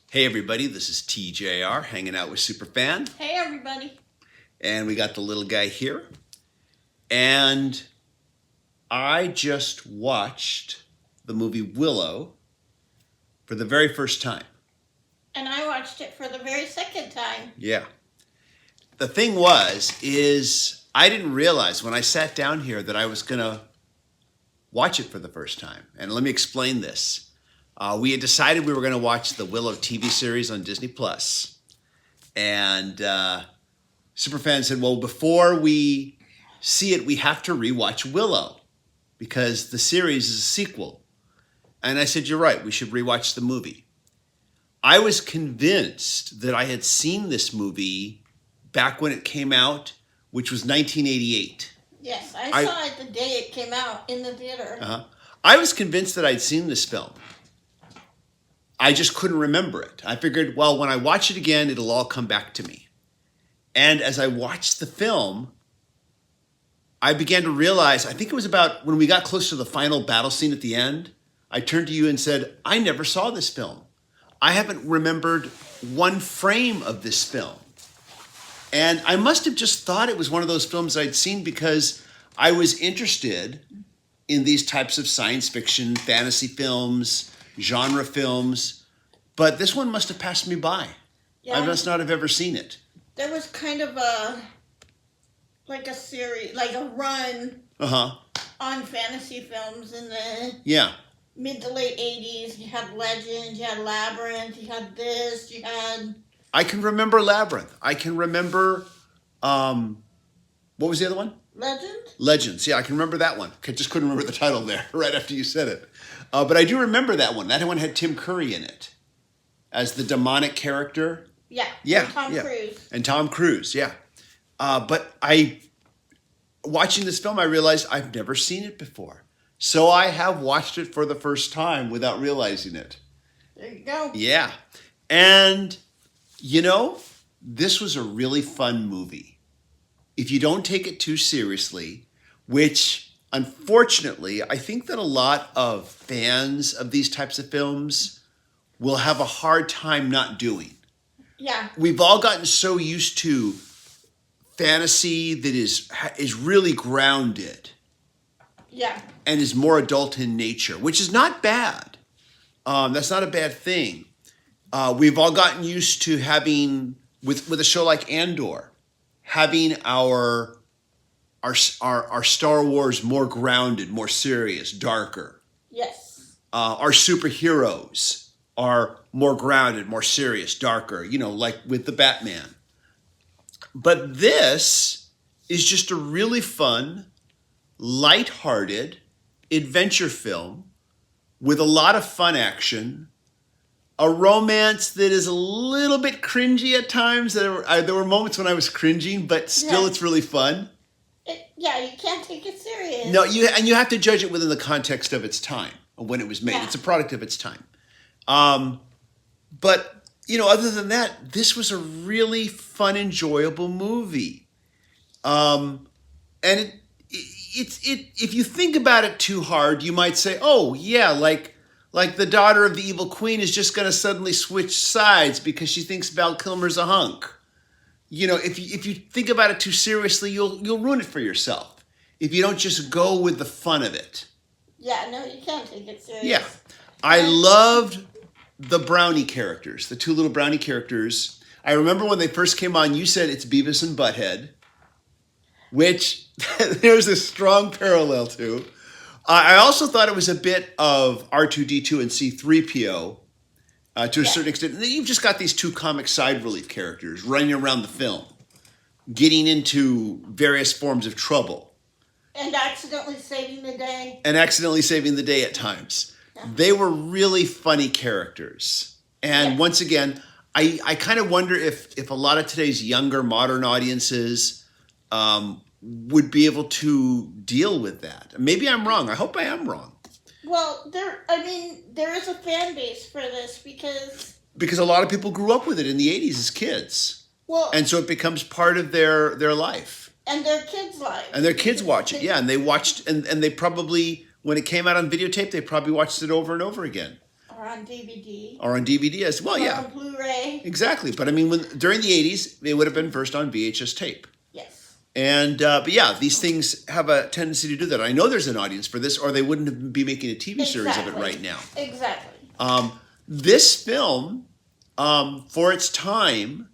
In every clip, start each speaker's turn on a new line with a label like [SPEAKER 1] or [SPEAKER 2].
[SPEAKER 1] Hey everybody, this is TJR hanging out with Superfan,
[SPEAKER 2] Hey everybody.
[SPEAKER 1] and we got the little guy here. And I just watched the movie Willow for the very first time.
[SPEAKER 2] And I watched it for the very second time.
[SPEAKER 1] Yeah. The thing is I didn't realize when I sat down here that I was going to watch it for the first time. And let me explain this. We had decided we were going to watch the Willow TV series on Disney Plus, and Superfan said, well, before we see it, we have to rewatch Willow because the series is a sequel. And I said, you're right, we should rewatch the movie. I was convinced that I had seen this movie back when it came out, which was 1988.
[SPEAKER 2] Yes, I saw it the day it came out in the theater.
[SPEAKER 1] I was convinced that I'd seen this film. I just couldn't remember it. I figured, well, when I watch it again, it'll all come back to me. And as I watched the film, I began to realize, I think it was about when we got close to the final battle scene at the end, I turned to you and said, I never saw this film. I haven't remembered one frame of this film. And I must have just thought it was one of those films I'd seen because I was interested in these types of science fiction, fantasy films, genre films, but this one must have passed me by.
[SPEAKER 2] Yeah.
[SPEAKER 1] I must not have ever seen it.
[SPEAKER 2] There was kind of a series, like a run on fantasy films in the mid to late 80s. You had Legend, you had Labyrinth, you had this, you had...
[SPEAKER 1] I can remember Labyrinth. I can remember, what was the other one? Legends. Yeah, I can remember that one. I just couldn't remember the title there right after you said it. But I do remember that one. That one had Tim Curry in it as the demonic character.
[SPEAKER 2] Yeah.
[SPEAKER 1] Yeah. And Tom Cruise, yeah. But watching this film, I realized I've never seen it before. So I have watched it for the first time without realizing it.
[SPEAKER 2] There you go.
[SPEAKER 1] Yeah. And, this was a really fun movie. If you don't take it too seriously, which unfortunately, I think that a lot of fans of these types of films will have a hard time not doing.
[SPEAKER 2] Yeah.
[SPEAKER 1] We've all gotten so used to fantasy that is really grounded.
[SPEAKER 2] Yeah.
[SPEAKER 1] And is more adult in nature, which is not bad. That's not a bad thing. We've all gotten used to having, with a show like Andor, having our Star Wars more grounded, more serious, darker.
[SPEAKER 2] Yes.
[SPEAKER 1] Our superheroes are more grounded, more serious, darker, like with the Batman. But this is just a really fun, lighthearted adventure film with a lot of fun action, a romance that is a little bit cringy at times. There were moments when I was cringing, but still It's really fun.
[SPEAKER 2] You can't take it serious.
[SPEAKER 1] No, you have to judge it within the context of its time, of when it was made. Yeah. It's a product of its time. But, other than that, this was a really fun, enjoyable movie. And if you think about it too hard, you might say, oh, yeah, like the daughter of the evil queen is just going to suddenly switch sides because she thinks Val Kilmer's a hunk. If you think about it too seriously, you'll ruin it for yourself. If you don't just go with the fun of it.
[SPEAKER 2] Yeah, no, you can't take it serious.
[SPEAKER 1] Yeah. I loved the brownie characters, the two little brownie characters. I remember when they first came on, you said it's Beavis and Butthead, which there's a strong parallel to. I also thought it was a bit of R2-D2 and C-3PO to a certain extent. And then you've just got these two comic side relief characters running around the film, getting into various forms of trouble.
[SPEAKER 2] And accidentally saving the day.
[SPEAKER 1] At times. Yeah. They were really funny characters. And once again, I kind of wonder if a lot of today's younger modern audiences would be able to deal with that. Maybe I'm wrong. I hope I am wrong.
[SPEAKER 2] Well, there is a fan base for this because
[SPEAKER 1] a lot of people grew up with it in the 80s as kids.
[SPEAKER 2] Well,
[SPEAKER 1] and so it becomes part of their life.
[SPEAKER 2] And their kids' lives.
[SPEAKER 1] And their kids watch it, and they watched, and they probably, when it came out on videotape, they probably watched it over and over again.
[SPEAKER 2] on DVD.
[SPEAKER 1] Or on DVD as well, yeah.
[SPEAKER 2] On Blu-ray.
[SPEAKER 1] Exactly. But I mean, during the 80s, it would have been first on VHS tape.
[SPEAKER 2] Yes.
[SPEAKER 1] And, but yeah, these things have a tendency to do that. I know there's an audience for this, or they wouldn't be making a TV series of it right now.
[SPEAKER 2] Exactly.
[SPEAKER 1] This film, for its time,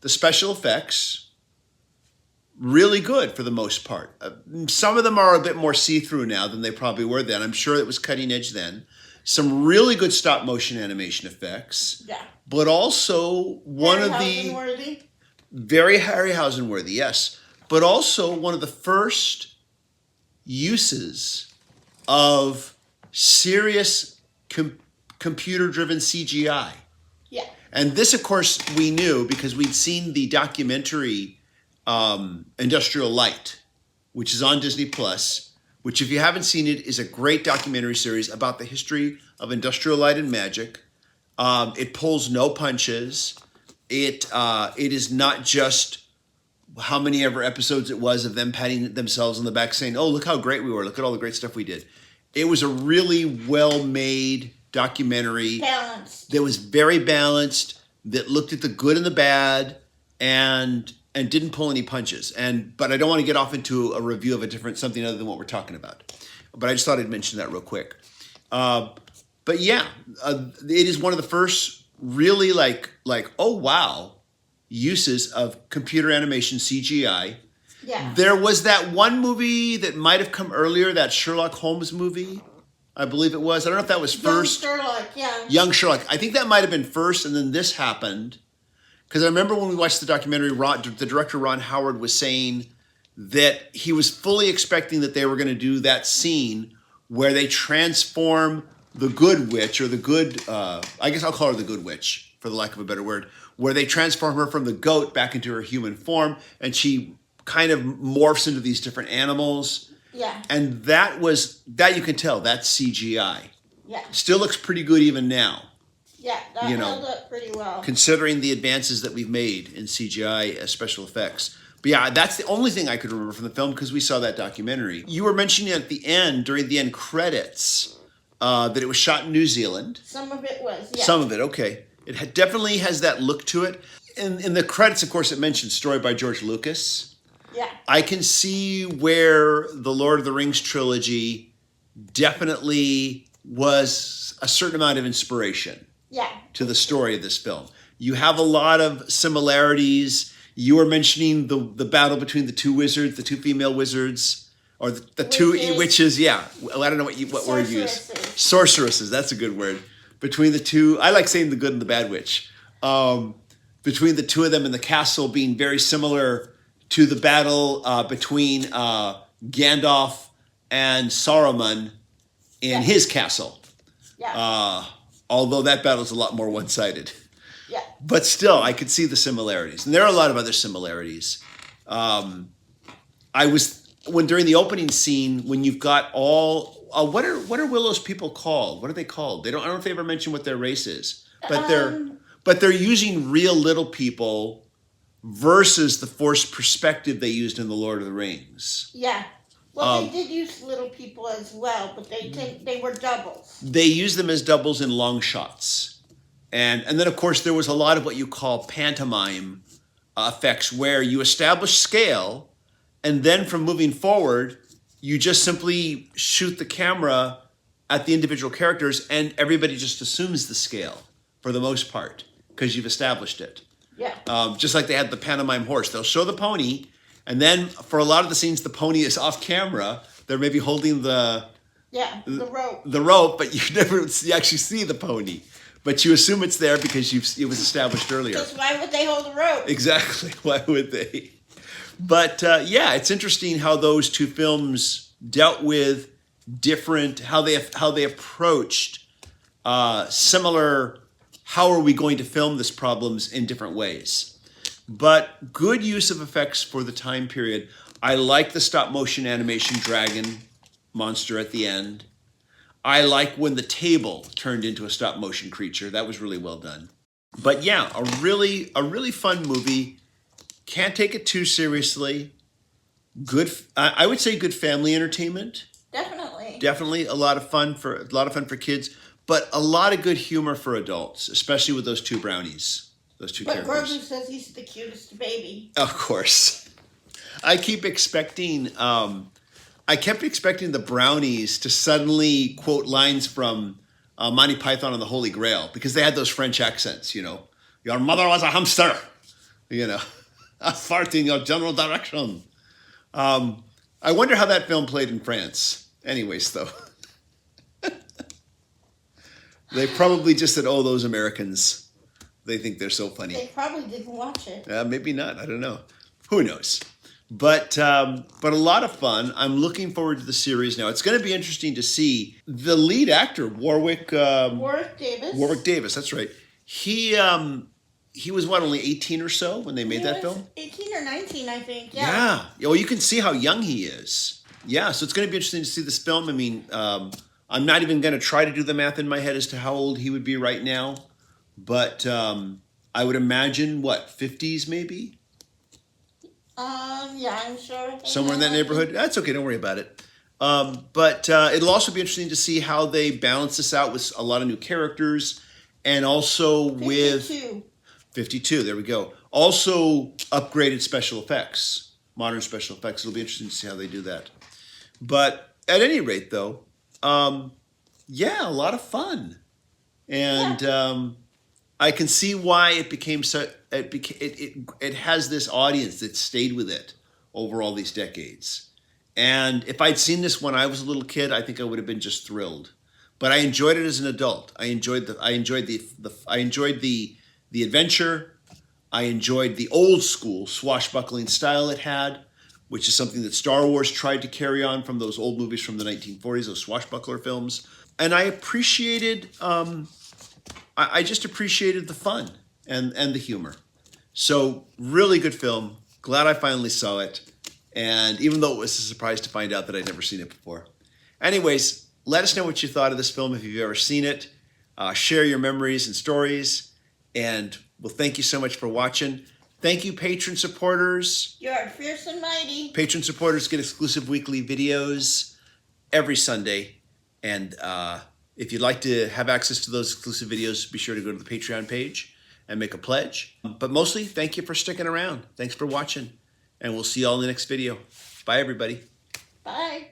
[SPEAKER 1] the special effects, really good for the most part. Some of them are a bit more see-through now than they probably were then. I'm sure it was cutting edge then. Some really good stop motion animation effects.
[SPEAKER 2] Yeah.
[SPEAKER 1] But also one of the very Harryhausen-worthy, yes. But also one of the first uses of serious computer-driven CGI.
[SPEAKER 2] Yeah.
[SPEAKER 1] And this, of course, we knew because we'd seen the documentary Industrial Light, which is on Disney Plus, which if you haven't seen it is a great documentary series about the history of industrial light and magic. It pulls no punches. It is not just how many ever episodes it was of them patting themselves on the back saying, oh, look how great we were. Look at all the great stuff we did. It was a really well-made documentary.
[SPEAKER 2] Balanced.
[SPEAKER 1] That was very balanced, that looked at the good and the bad, and didn't pull any punches. But I don't want to get off into a review of something other than what we're talking about. But I just thought I'd mention that real quick. But yeah, it is one of the first really like oh wow uses of computer animation CGI.
[SPEAKER 2] Yeah.
[SPEAKER 1] There was that one movie that might have come earlier, that Sherlock Holmes movie, I believe it was. I don't know if that was first.
[SPEAKER 2] Young Sherlock, yeah.
[SPEAKER 1] Young Sherlock. I think that might have been first, and then this happened. Because I remember when we watched the documentary, the director Ron Howard was saying that he was fully expecting that they were going to do that scene where they transform the good witch, or the good, I guess I'll call her the good witch, for the lack of a better word, where they transform her from the goat back into her human form, and she kind of morphs into these different animals.
[SPEAKER 2] Yeah.
[SPEAKER 1] And that you can tell, that's CGI.
[SPEAKER 2] Yeah.
[SPEAKER 1] Still looks pretty good even now.
[SPEAKER 2] Yeah, that held up pretty well. Considering
[SPEAKER 1] the advances that we've made in CGI as special effects. But yeah, that's the only thing I could remember from the film because we saw that documentary. You were mentioning at the end, during the end credits, that it was shot in New Zealand.
[SPEAKER 2] Some of it was, yeah.
[SPEAKER 1] Some of it, okay. It definitely has that look to it. In the credits, of course, it mentions story by George Lucas.
[SPEAKER 2] Yeah.
[SPEAKER 1] I can see where the Lord of the Rings trilogy definitely was a certain amount of inspiration.
[SPEAKER 2] Yeah.
[SPEAKER 1] To the story of this film. You have a lot of similarities. You were mentioning the battle between the two wizards, the two female wizards, or the two witches. Yeah, well, I don't know what word you use. Sorceresses. That's a good word. Between the two, I like saying the good and the bad witch. Between the two of them in the castle being very similar to the battle between Gandalf and Saruman in his castle.
[SPEAKER 2] Yeah.
[SPEAKER 1] Although that battle is a lot more one-sided.
[SPEAKER 2] Yeah.
[SPEAKER 1] But still, I could see the similarities. And there are a lot of other similarities. During the opening scene, when you've got all, what are Willow's people called? What are they called? I don't know if they ever mention what their race is. But they're using real little people versus the forced perspective they used in The Lord of the Rings.
[SPEAKER 2] Yeah. Well, they did use little people as well, but they were doubles.
[SPEAKER 1] They used them as doubles in long shots. And then, of course, there was a lot of what you call pantomime effects, where you establish scale, and then from moving forward, you just simply shoot the camera at the individual characters, and everybody just assumes the scale for the most part, because you've established it.
[SPEAKER 2] Yeah.
[SPEAKER 1] Just like they had the pantomime horse. They'll show the pony, and then for a lot of the scenes, the pony is off camera. They're maybe holding the
[SPEAKER 2] rope.
[SPEAKER 1] The rope, but you never actually see the pony. But you assume it's there because it was established earlier.
[SPEAKER 2] Because why would they hold the rope?
[SPEAKER 1] Exactly. Why would they? But it's interesting how those two films dealt with different, how they approached similar, how are we going to film this problems in different ways. But good use of effects for the time period. I like the stop motion animation dragon monster at the end. I like when the table turned into a stop motion creature. That was really well done. But yeah, a really fun movie. Can't take it too seriously. Good, I would say good family entertainment.
[SPEAKER 2] Definitely.
[SPEAKER 1] Definitely a lot of fun for kids. but a lot of good humor for adults, especially with those two brownies, those two characters.
[SPEAKER 2] But Grogu says he's the cutest baby.
[SPEAKER 1] Of course. I kept expecting the brownies to suddenly quote lines from Monty Python and the Holy Grail, because they had those French accents, you know. Your mother was a hamster, you know. A fart in your general direction. I wonder how that film played in France. Anyways, though. They probably just said, oh, those Americans, they think they're so funny.
[SPEAKER 2] They probably didn't watch it.
[SPEAKER 1] Maybe not. I don't know. Who knows? But a lot of fun. I'm looking forward to the series now. It's going to be interesting to see the lead actor, Warwick
[SPEAKER 2] Davis.
[SPEAKER 1] Warwick Davis, that's right. He was, what, only 18 or so when they made that film?
[SPEAKER 2] 18 or 19, I think. Yeah.
[SPEAKER 1] Well, you can see how young he is. Yeah, so it's going to be interesting to see this film. I mean, I'm not even going to try to do the math in my head as to how old he would be right now. But I would imagine, what, 50s maybe?
[SPEAKER 2] Yeah, I'm sure.
[SPEAKER 1] Somewhere in that neighborhood. That's okay, don't worry about it. But it'll also be interesting to see how they balance this out with a lot of new characters, and also
[SPEAKER 2] 52.
[SPEAKER 1] with 52, there we go. Also upgraded special effects, modern special effects. It'll be interesting to see how they do that. But at any rate, though, yeah, a lot of fun. And I can see why it became so. It has this audience that stayed with it over all these decades. And if I'd seen this when I was a little kid, I think I would have been just thrilled. But I enjoyed it as an adult. I enjoyed the adventure. I enjoyed the old school swashbuckling style it had, which is something that Star Wars tried to carry on from those old movies from the 1940s, those swashbuckler films. And I appreciated. I just appreciated the fun and the humor. So really good film. Glad I finally saw it. And even though it was a surprise to find out that I'd never seen it before. Anyways, let us know what you thought of this film if you've ever seen it. Share your memories and stories. And well, thank you so much for watching. Thank you, patron supporters.
[SPEAKER 2] You're fierce and mighty.
[SPEAKER 1] Patron supporters get exclusive weekly videos every Sunday. And if you'd like to have access to those exclusive videos, be sure to go to the Patreon page and make a pledge. But mostly, thank you for sticking around. Thanks for watching. And we'll see you all in the next video. Bye, everybody.
[SPEAKER 2] Bye.